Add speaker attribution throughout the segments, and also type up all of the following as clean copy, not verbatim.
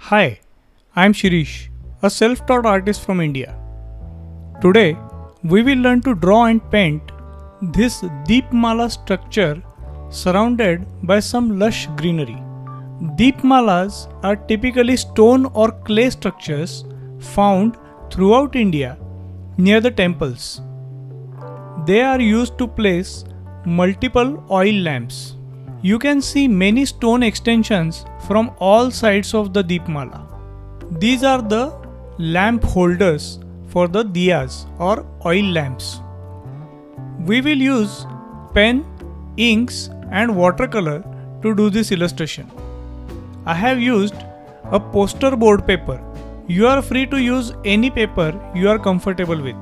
Speaker 1: Hi, I'm Shirish, a self taught artist from India. Today, we will learn to draw and paint this Deepmala structure surrounded by some lush greenery. Deepmalas are typically stone or clay structures found throughout India near the temples. They are used to place multiple oil lamps. You can see many stone extensions from all sides of the Deepmala. These are the lamp holders for the diyas or oil lamps. We will use pen, inks and watercolor to do this illustration. I have used a poster board paper. You are free to use any paper you are comfortable with.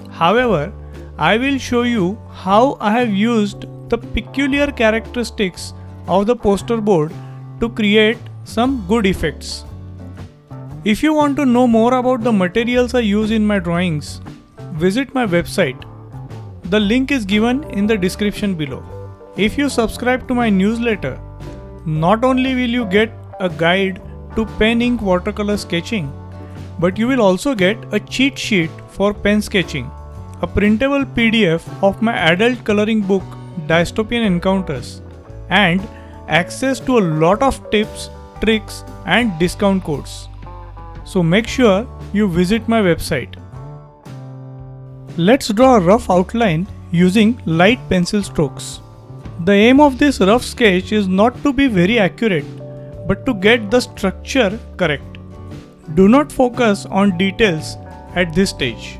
Speaker 1: However, I will show you how I have used the peculiar characteristics of the poster board to create some good effects. If you want to know more about the materials I use in my drawings, visit my website. The link is given in the description below. If you subscribe to my newsletter, not only will you get a guide to pen ink watercolor sketching, but you will also get a cheat sheet for pen sketching, a printable PDF of my adult coloring book Dystopian Encounters, and access to a lot of tips, tricks and discount codes. So make sure you visit my website. Let's draw a rough outline using light pencil strokes. The aim of this rough sketch is not to be very accurate, but to get the structure correct. Do not focus on details at this stage.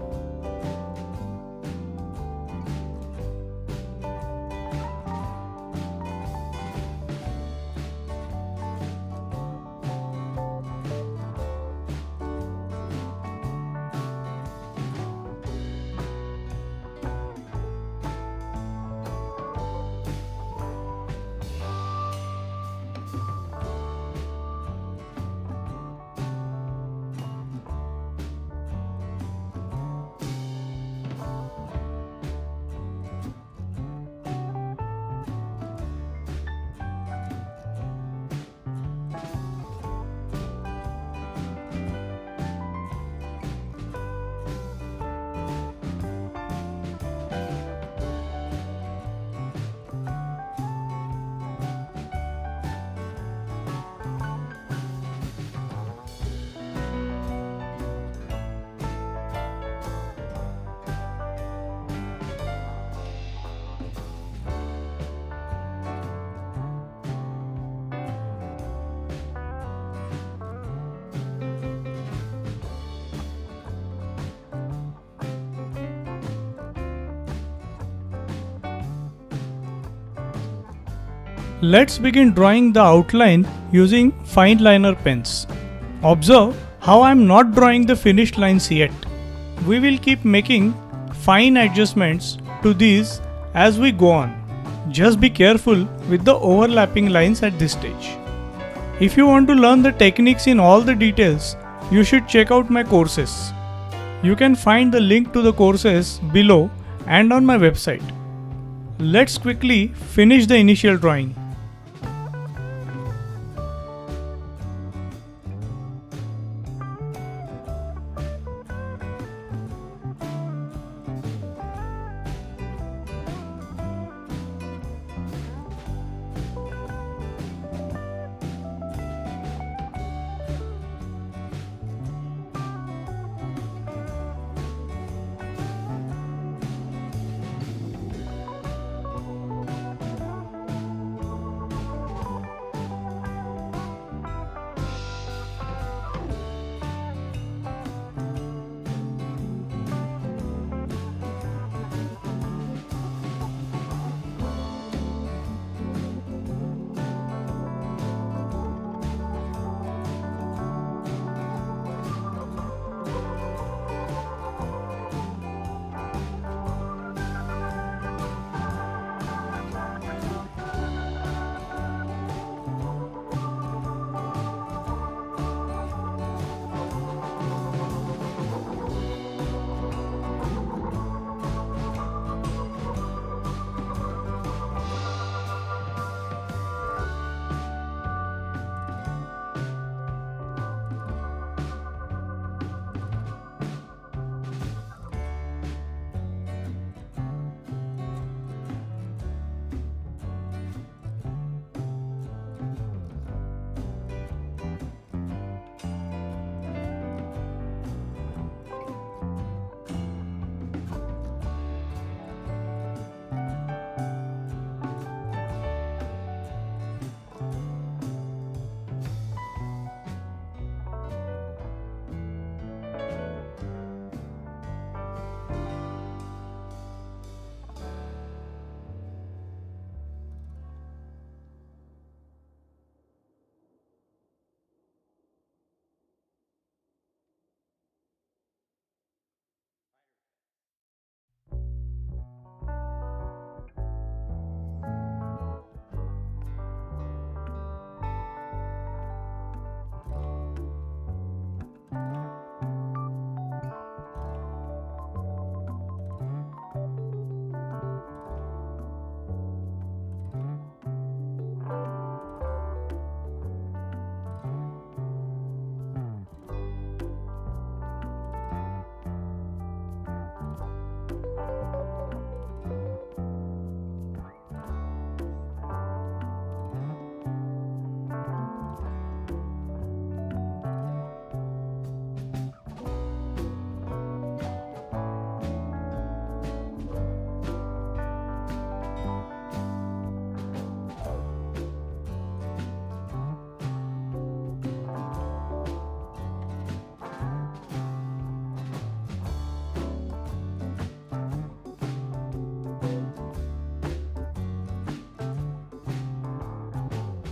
Speaker 1: Let's begin drawing the outline using fine liner pens. Observe how I am not drawing the finished lines yet. We will keep making fine adjustments to these as we go on. Just be careful with the overlapping lines at this stage. If you want to learn the techniques in all the details, you should check out my courses. You can find the link to the courses below and on my website. Let's quickly finish the initial drawing.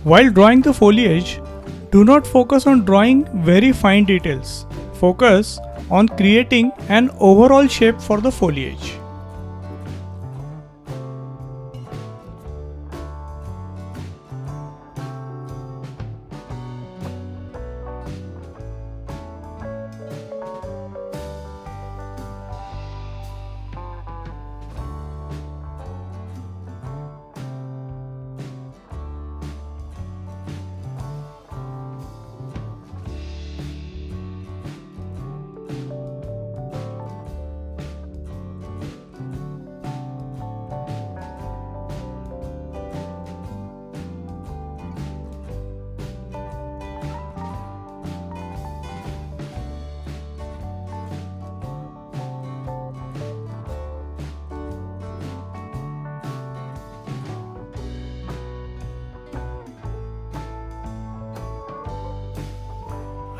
Speaker 1: While drawing the foliage, do not focus on drawing very fine details. Focus on creating an overall shape for the foliage.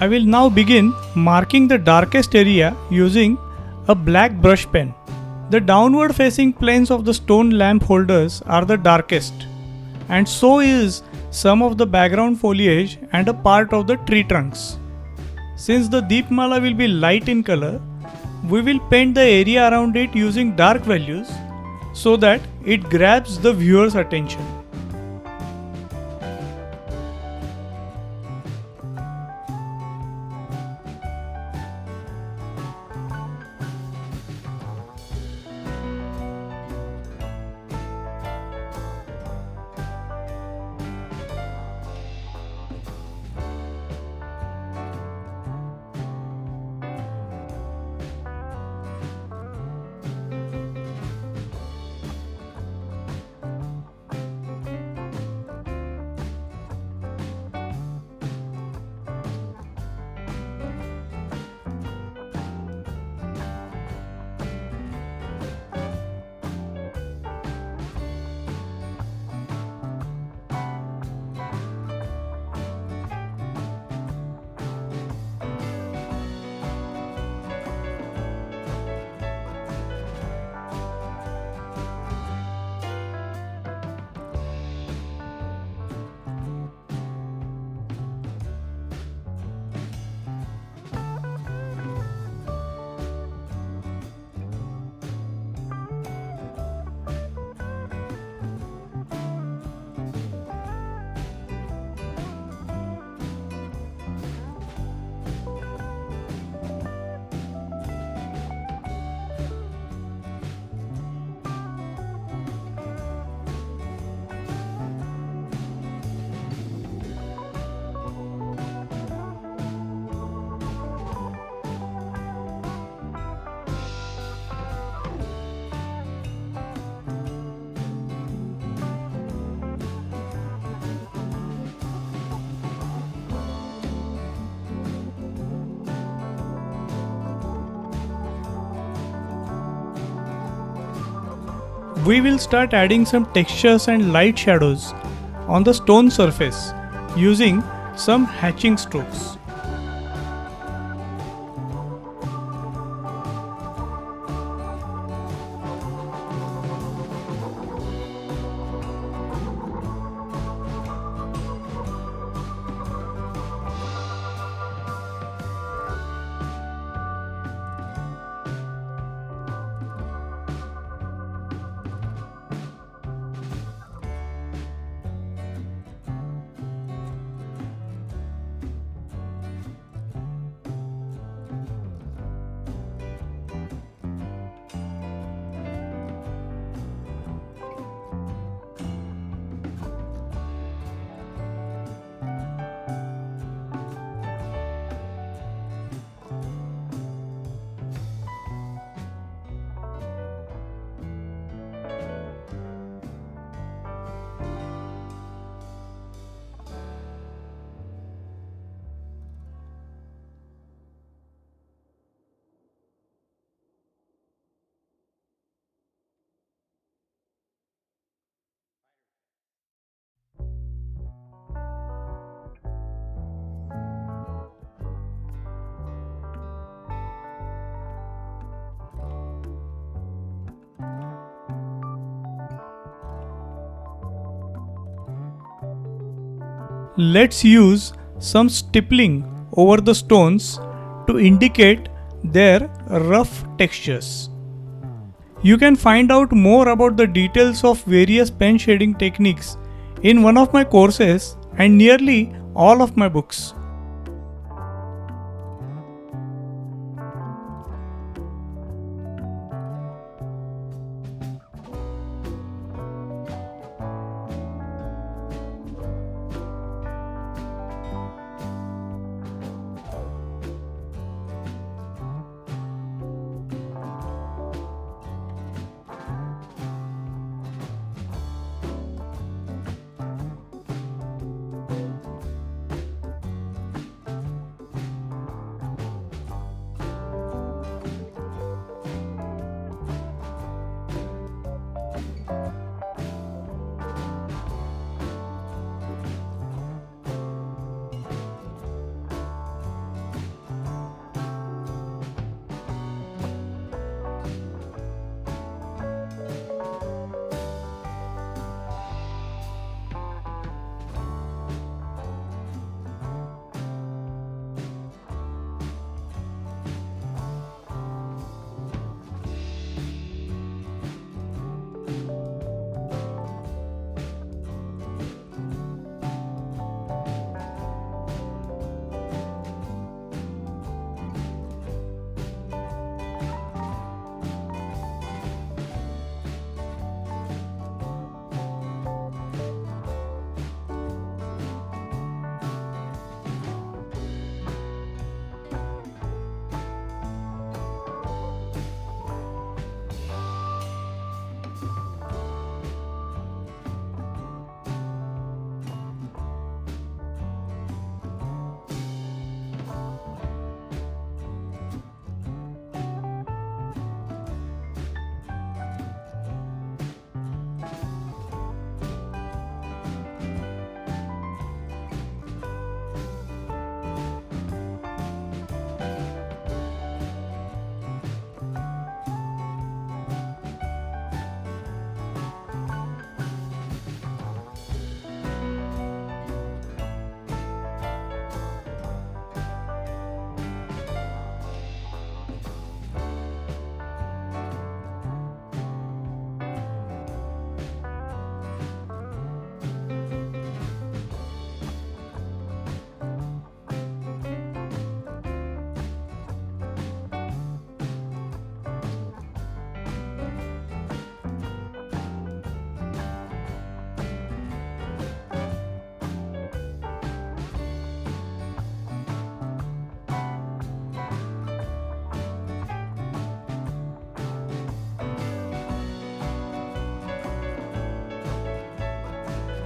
Speaker 1: I will now begin marking the darkest area using a black brush pen. The downward facing planes of the stone lamp holders are the darkest, and so is some of the background foliage and a part of the tree trunks. Since the Deepmala will be light in color, we will paint the area around it using dark values so that it grabs the viewer's attention. We will start adding some textures and light shadows on the stone surface using some hatching strokes. let's use some stippling over the stones to indicate their rough textures. You can find out more about the details of various pen shading techniques in one of my courses and nearly all of my books.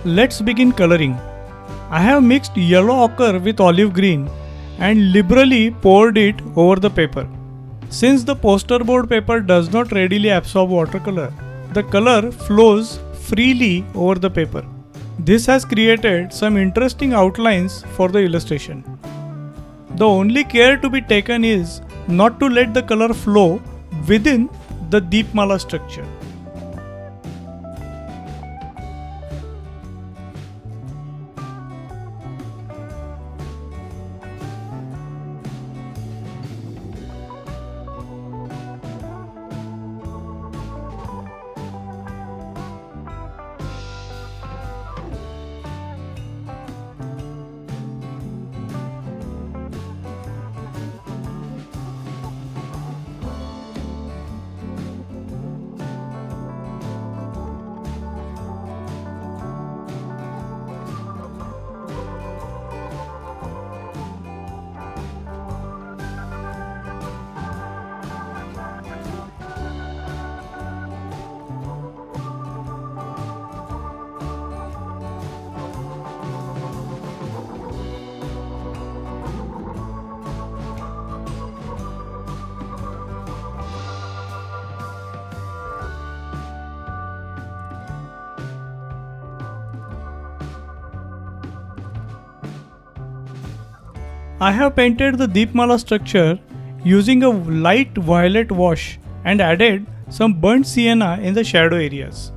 Speaker 1: Let's begin coloring. I have mixed yellow ochre with olive green and liberally poured it over the paper. Since the poster board paper does not readily absorb watercolor, the color flows freely over the paper. This has created some interesting outlines for the illustration. The only care to be taken is not to let the color flow within the Deepmala structure. I have painted the Deepmala structure using a light violet wash and added some burnt sienna in the shadow areas.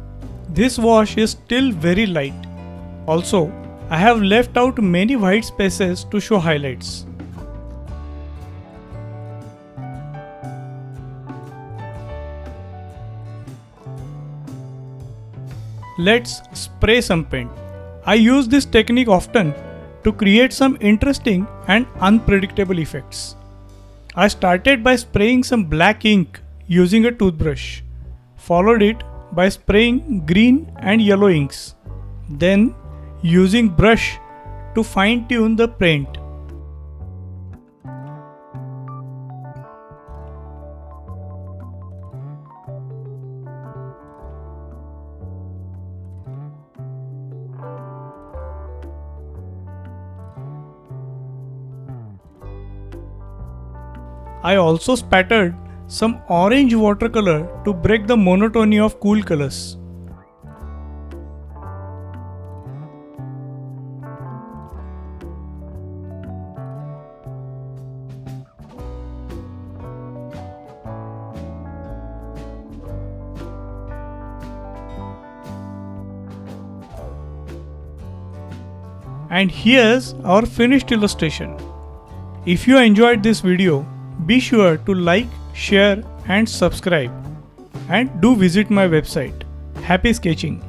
Speaker 1: This wash is still very light. Also, I have left out many white spaces to show highlights. Let's spray some paint. I use this technique often to create some interesting and unpredictable effects. I started by spraying some black ink using a toothbrush, followed it by spraying green and yellow inks, then using brush to fine-tune the paint. I also spattered some orange watercolor to break the monotony of cool colors. And here's our finished illustration. If you enjoyed this video, be sure to like, share and subscribe. And do visit my website. Happy sketching!